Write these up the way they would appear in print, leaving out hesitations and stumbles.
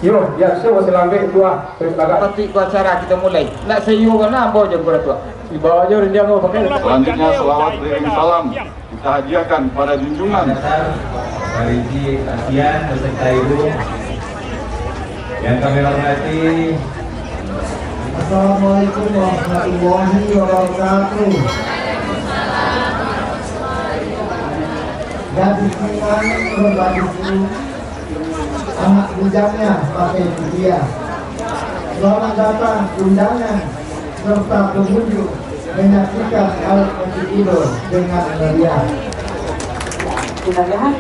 Yo, ya saya masih lambe tua. Tapi acara kita mulai. Nak sayu mana ambo je berat tua. Di bawah aja dia mau pakai. Selanjutnya selawat beriring salam kita hadiahkan pada junjungan Hari ini ASEAN beserta Ibu yang kami hormati. Assalamualaikum warahmatullahi wabarakatuh. Dan bismillah berbagi anak bujangnya pakai dia. Selamat datang undangan serta pengunjung menyaksikan alat musik tidur dengan meriah. Kita lihat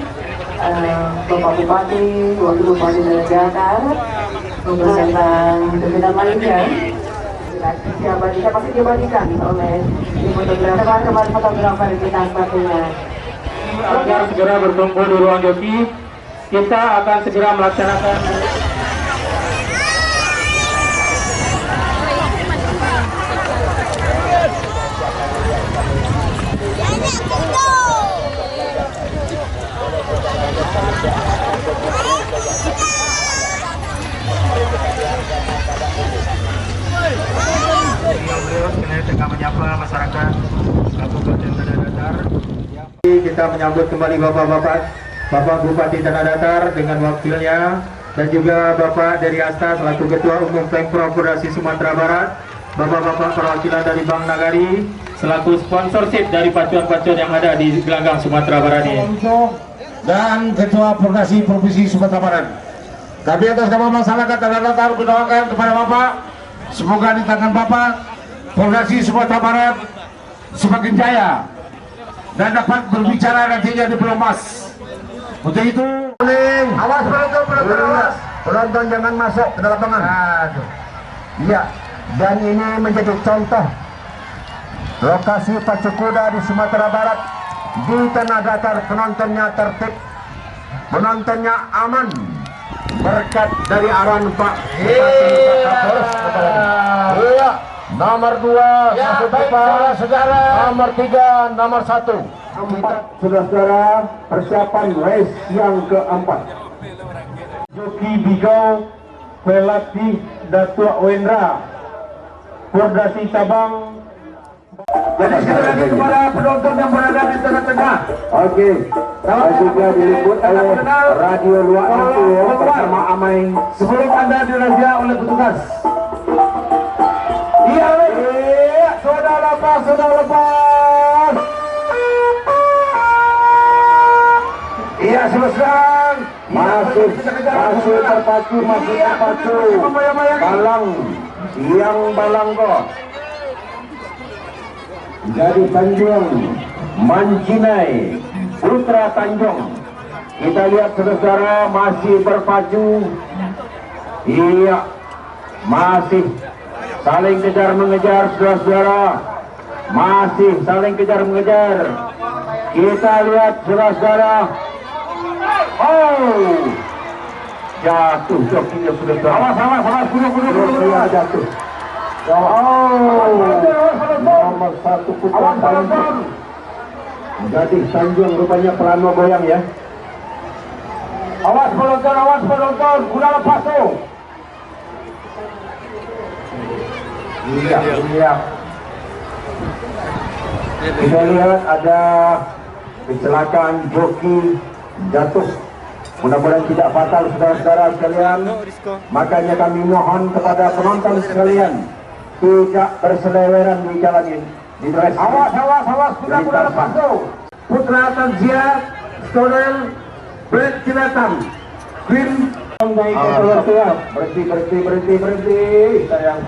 Bapak Bupati, Wakil Bupati Datar, beserta pimpinan lainnya. Pasti diabadikan oleh teman-teman fotografer kita sepertinya. Agar segera berkumpul di ruang joki, kita akan segera melaksanakan. Kita menyapa masyarakat Kabupaten Tanah Datar. Kita menyambut kembali Bapak Bupati Tanah Datar dengan wakilnya dan juga Bapak dari Asta selaku Ketua Umum Pemprov Provinsi Sumatera Barat, Bapak-bapak perwakilan dari Bank Nagari selaku sponsorship dari pacuan-pacuan yang ada di gelanggang Sumatera Barat ini. Dan Ketua Provinsi Sumatera Barat. Kami atas nama masyarakat Tanah Datar mendoakan kepada Bapak, semoga di tangan Bapak Provinsi Sumatera Barat semakin jaya dan dapat berbicara nantinya di Pulau Mas. Untuk itu, Awas penonton jangan masuk ke dalam lapangan. Iya, dan ini menjadi contoh lokasi pacu kuda di Sumatera Barat. Di Tanah Datar penontonnya tertib, penontonnya aman berkat dari arahan Pak Iya, nomor 2 masuk Bapak, nomor 3, nomor 1. Saudara-saudara, persiapan race yang keempat. Joki Bigau pelatih Datuk Wendra Koordinasi Cabang. jadi sekali lagi kepada penonton yang berada di tengah-tengah. Oke, saya juga diliput oleh Radio Luak Natu bersama Amai. Sebelum Anda dirazia oleh petugas. Iya, sudah lepas. Iya, selesai. Masih terpacu. Balang kok. Jadi Tanjung Mancinai Putra Tanjung. Kita lihat saudara masih berpacu. Iya, masih saling kejar mengejar saudara. Masih saling kejar mengejar. Kita lihat saudara. Oh, jatuh jokinya saudara. Awas, bunuh jatuh. Oh, nomor 1 Putra Tanjung. Jadi Tanjung rupanya pelano goyang ya. Awas penonton, guna lepas tuh. Iya. Kita lihat ada kecelakaan joki jatuh. Mudah-mudahan tidak fatal saudara-saudara sekalian. Makanya kami mohon kepada penonton sekalian tidak berseleweran di jalan ini. Awas, kuda lepas tuh. Putra Tanzia, Stonel, Black Ciletam, Green. Berhenti sayang.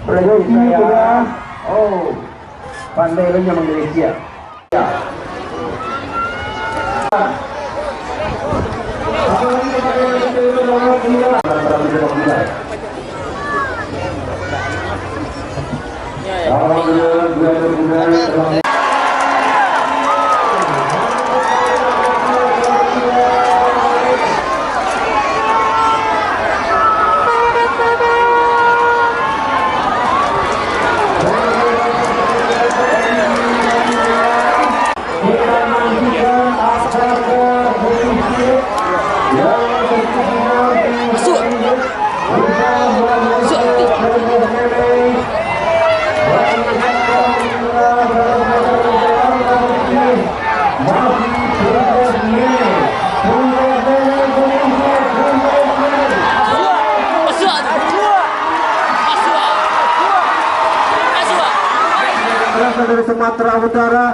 Berhenti sayang. Oh, pandai lenyap Malaysia. Ya. Sumatera Utara,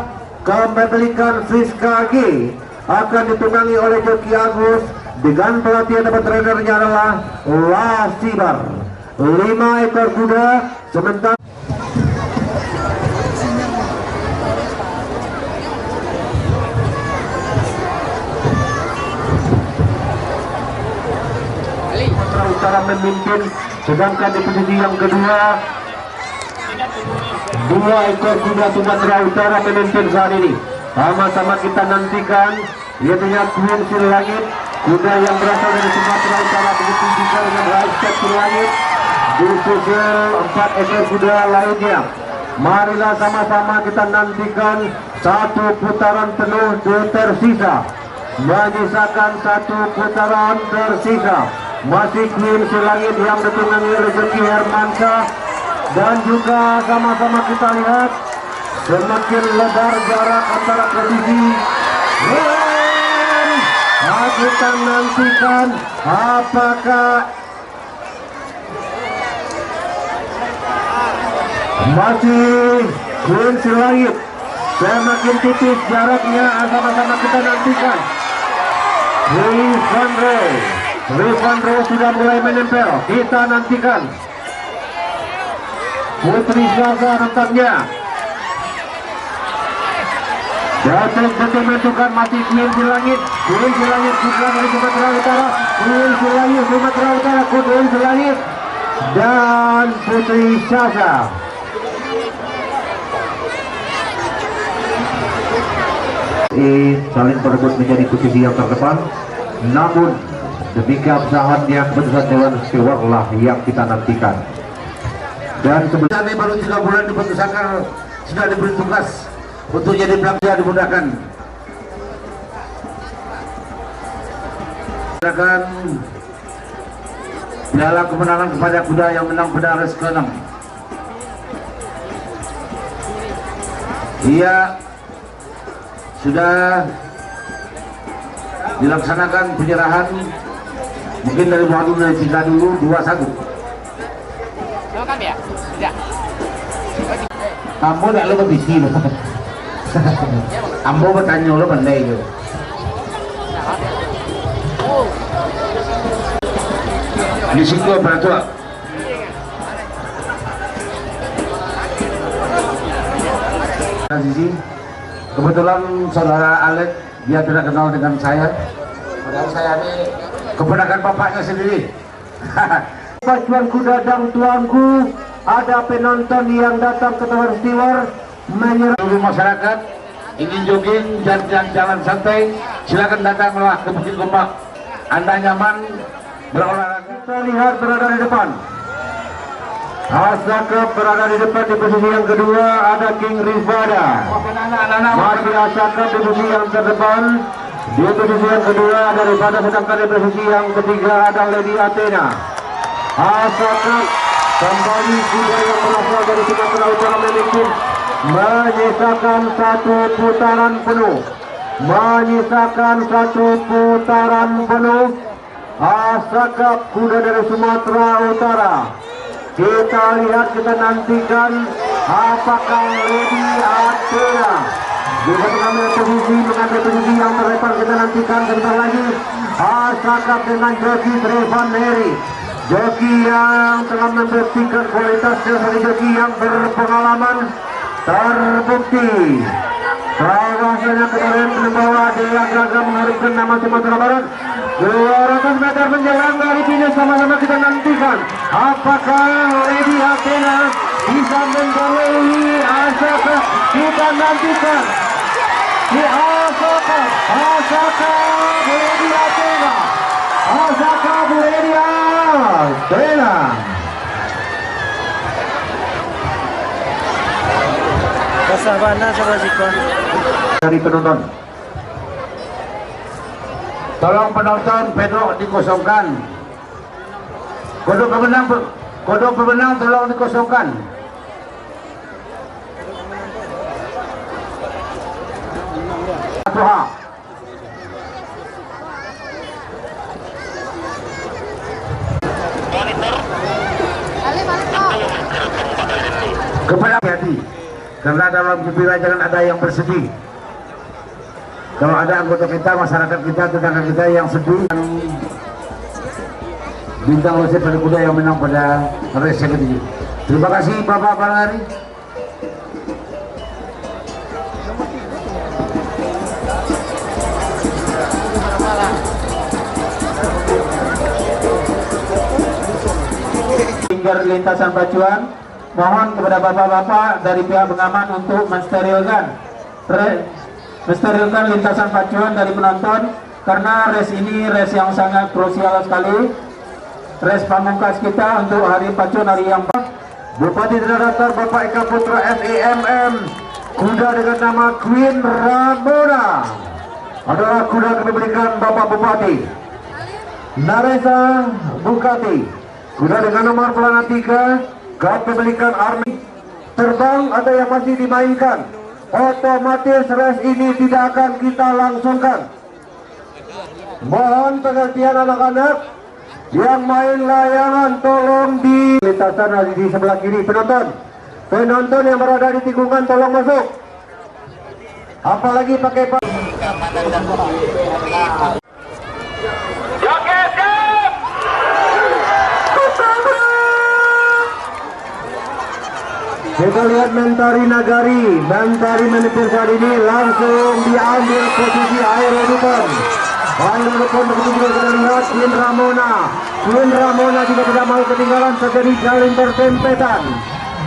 kepemilikan Friska G akan ditunangi oleh Joki Agus dengan pelatihan dapat trainernya adalah Lasibar. 5 ekor kuda, sementara Sumatera Utara memimpin, sedangkan di posisi yang kedua 2 ekor kuda Sumatera Utara memimpin saat ini. Sama-sama kita nantikan, yaitu Queen Silangit, kuda yang berasal dari Sumatera Utara, begitu juga dengan Raiskat Silangit. Disusul 4 ekor kuda lainnya. Marilah sama-sama kita nantikan satu putaran penuh tersisa, menyisakan satu putaran tersisa. Masih Queen Silangit yang ditunangi oleh Joki Hermansyah, dan juga sama-sama kita lihat semakin lebar jarak antara posisi. Kita nantikan apakah masih Queen Silangit semakin tipis jaraknya. Sama-sama kita nantikan. Rifandre sudah mulai menempel. Kita nantikan Putri Syahsa nampaknya. Detik menentukan masih Queen Silangit. Queen Silangit putra dari Sumatera Utara. Queen Silangit Sumatera Utara. Queen Silangit dan Putri Syahsa. Saling berebut menjadi posisi yang terdepan. Namun demi keabsahan yang keputusan Dewan Stewarlah yang kita nantikan. Dan sebenarnya baru 3 bulan diputuskan sudah diberi tugas untuk jadi pelaksanaan dimudahkan. Silakan piala kemenangan kepada kuda yang menang pada race ke-6. Ia sudah dilaksanakan penyerahan mungkin dari Muhammad dari Cina dulu 2-1. Tidak. Ambo nak lo berbisi lo. Ambo bertanya lo pandai lo. Di situ apa tuh? Sisi, kebetulan saudara Alek dia tidak kenal dengan saya. Padahal saya ini keponakan bapaknya sendiri. Pacuan kuda dan tuanku, ada penonton yang datang ke Tower Steward menyerang masyarakat ingin jogging dan jalan santai, silakan datanglah ke Bukit Gombak. Anda nyaman berolahraga. Kita lihat berada di depan. Asakep berada di depan di posisi yang kedua, ada King Rifada. Masih Asakep di posisi yang terdepan. Di posisi yang kedua ada Rifada, sedangkan di posisi yang ketiga ada Lady Athena. Asakep kembali kuda yang berasal dari Sumatera Utara memimpin, menyisakan satu putaran penuh. Asakep kuda dari Sumatera Utara. Kita lihat, kita nantikan apakah Lady Athena juga mengambil posisi yang terlepas. Kita nantikan sebentar lagi. Asakep dengan joki Trevan Mary, joki yang telah membuktikan kualitasnya sebagai joki yang berpengalaman, terbukti. Rasanya kemarin membawa Dewa Gaga mengharumkan nama Sumatera Barat. 200 meter menjelang dari finish, sama-sama kita nantikan apakah Lady Athena bisa mendahului Asakep. Kita nantikan di Asakep Lady Athena. Asakep Lady Athena. Kasabana sama Sikon. Dari penonton, tolong penonton pedok dikosongkan. Kodok pemenang tolong dikosongkan. Satu hak. Kepada hati, karena dalam gembira jangan ada yang bersedih. Kalau ada anggota kita, masyarakat kita, tetangga kita yang sedih, bintang wasit pada kuda yang menang pada race yang ketiga. Terima kasih Bapak Barangari. Finger lintasan pacuan, mohon kepada bapak-bapak dari pihak pengaman untuk mensterilkan lintasan pacuan dari penonton, karena race ini race yang sangat krusial sekali, race pamungkas kita untuk hari pacuan hari yang Bupati Tanah Bapak Eka Putra SEMM, kuda dengan nama Queen Ramona adalah kuda yang diberikan Bapak Bupati. Naresa Bukati, kuda dengan nomor pelana 3, kepemilikan Army. Terbang ada yang masih dimainkan, otomatis race ini tidak akan kita langsungkan. Mohon pengertian anak-anak yang main layangan, tolong di lintasan di sebelah kiri. Penonton yang berada di tikungan tolong masuk, apalagi pakai kita lihat Mentari Nagari menipis saat ini, langsung diambil posisi Aerodupon. Aerodupon begitu juga kita lihat Queen Ramona juga tidak mau ketinggalan, terjadi jalin pertempetan.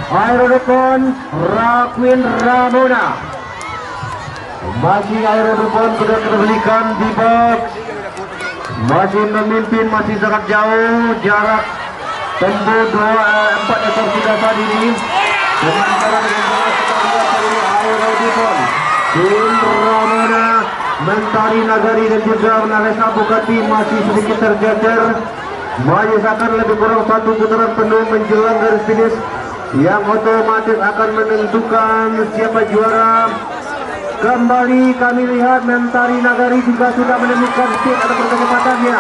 Aerodupon, Queen Ramona. Masih Aerodupon sudah terbelikan di box, masih memimpin, masih sangat jauh jarak tempuh 4 ekor kuda saat ini. Sementara dengan jelas kita lihat dari Aerodupon, Queen Ramona, Mentari Nagari dan juga Naresa Bukati masih sedikit terjejer. Masih akan lebih kurang 1 putaran penuh menjelang garis finish yang otomatis akan menentukan siapa juara. Kembali kami lihat Mentari Nagari juga sudah menemukan speed atau kecepatannya,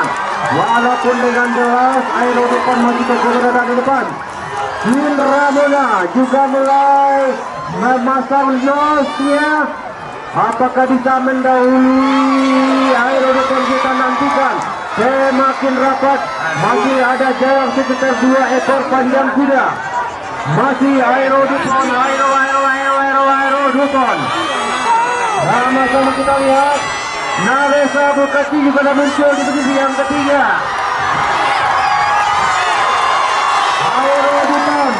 walaupun dengan jelas Aerodupon masih tergoda di depan. Queen Ramona juga mulai memasang nosnya, apakah bisa mendahului Aerodupon? Kita nantikan. Semakin rapat, masih ada jarak sekitar 2 ekor panjang kuda. Masih Aerodupon, Aerodupon. Sama-sama kita lihat Naresa Bukati juga sudah muncul di posisi yang ketiga. Aerodupon.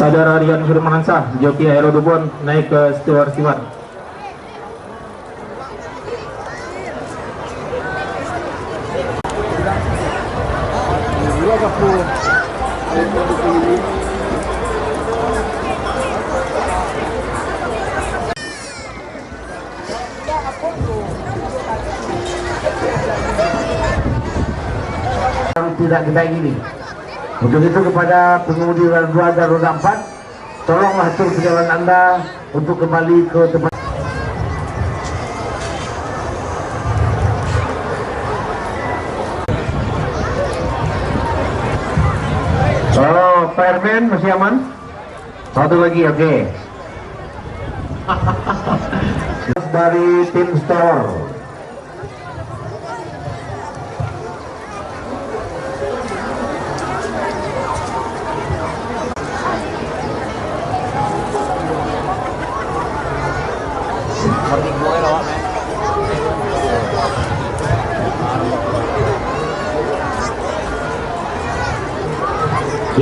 Saudara Rian Firmansyah, joki Aerodupon naik ke steward. Tidak kita ingini. Untuk itu kepada pengemudi roda 2 dan roda 4, tolonglah atur perjalanan Anda untuk kembali ke tempat. Oh, fireman masih aman? Satu lagi, oke. Dari tim store.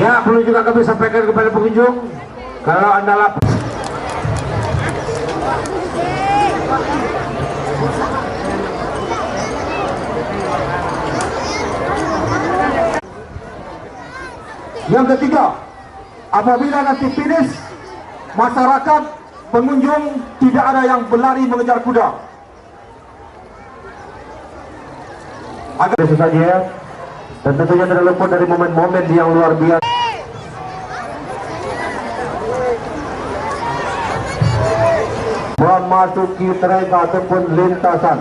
Ya, perlu juga kami sampaikan kepada pengunjung, kalau Anda lapar. Yang ketiga, apabila nanti finish, masyarakat pengunjung tidak ada yang berlari mengejar kuda. agak biasa saja, dan tentunya tidak luput dari momen-momen yang luar biasa. Memasuki trek ataupun lintasan.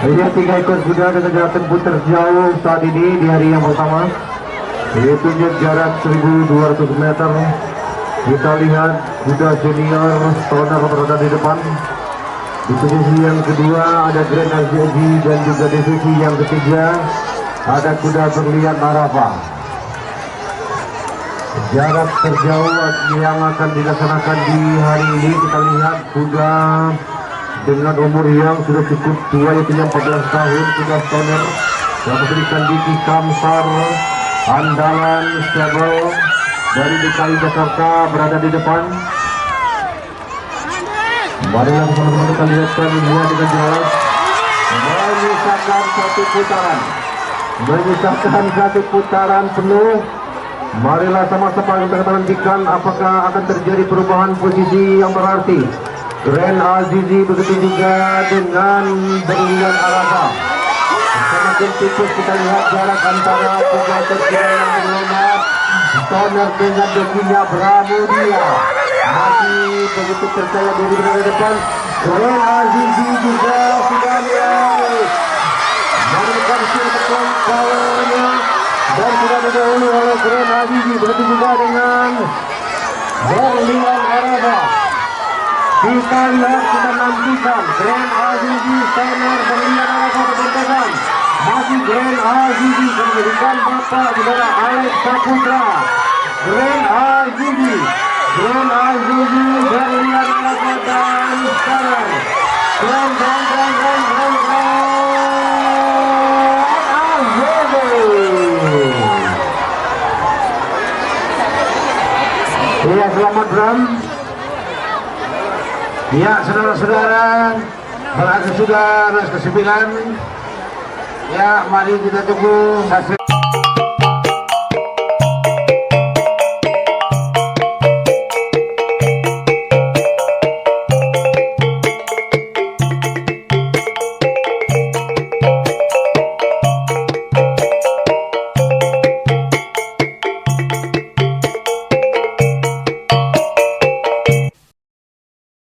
Ini 3 ekor kuda dengan jarak tempuh terjauh saat ini di hari yang pertama, yaitu jarak 1200 meter. Kita lihat kuda senior Stoner berada di depan. Di posisi yang kedua ada Grand RJG, dan juga di posisi yang ketiga ada kuda berlian Arafa. Jarak terjauh yang akan dilaksanakan di hari ini, kita lihat kuda dengan umur yang sudah cukup tua, yaitu 14 tahun, kuda Stoner yang memberikan Diki Kamsar, andalan stable dari DKI Jakarta, berada di depan. Marilah teman-teman kita lihatkan dia dengan jelas menyisakan satu putaran penuh. Marilah sama-sama kita nantikan apakah akan terjadi perubahan posisi yang berarti. Grand Azizi, begitu juga dengan berlian Arafa. Semakin tipis kita lihat jarak antara kuda terkira yang berhormat Stoner dengan dekinya Pramudia. Masih begitu percaya diri dari depan. Grand Azizi juga sudah mulai memberikan siapkan kawannya dan sudah didahului oleh Grand Azizi, begitu juga dengan berlian Arafa. Kita lihat, kita nantikan Grand Azizi, Stoner, berlian Arafa berbenturan. Masih Grand Azizi memberikan bapak saudara Alex Saputra. Grand Azizi, berlian Arafa dan Stoner. Grand Azizi. Ya, selamat Bram. Ya, saudara-saudara, berakhir sudah race ke-9. Ya, mari kita tunggu hasil.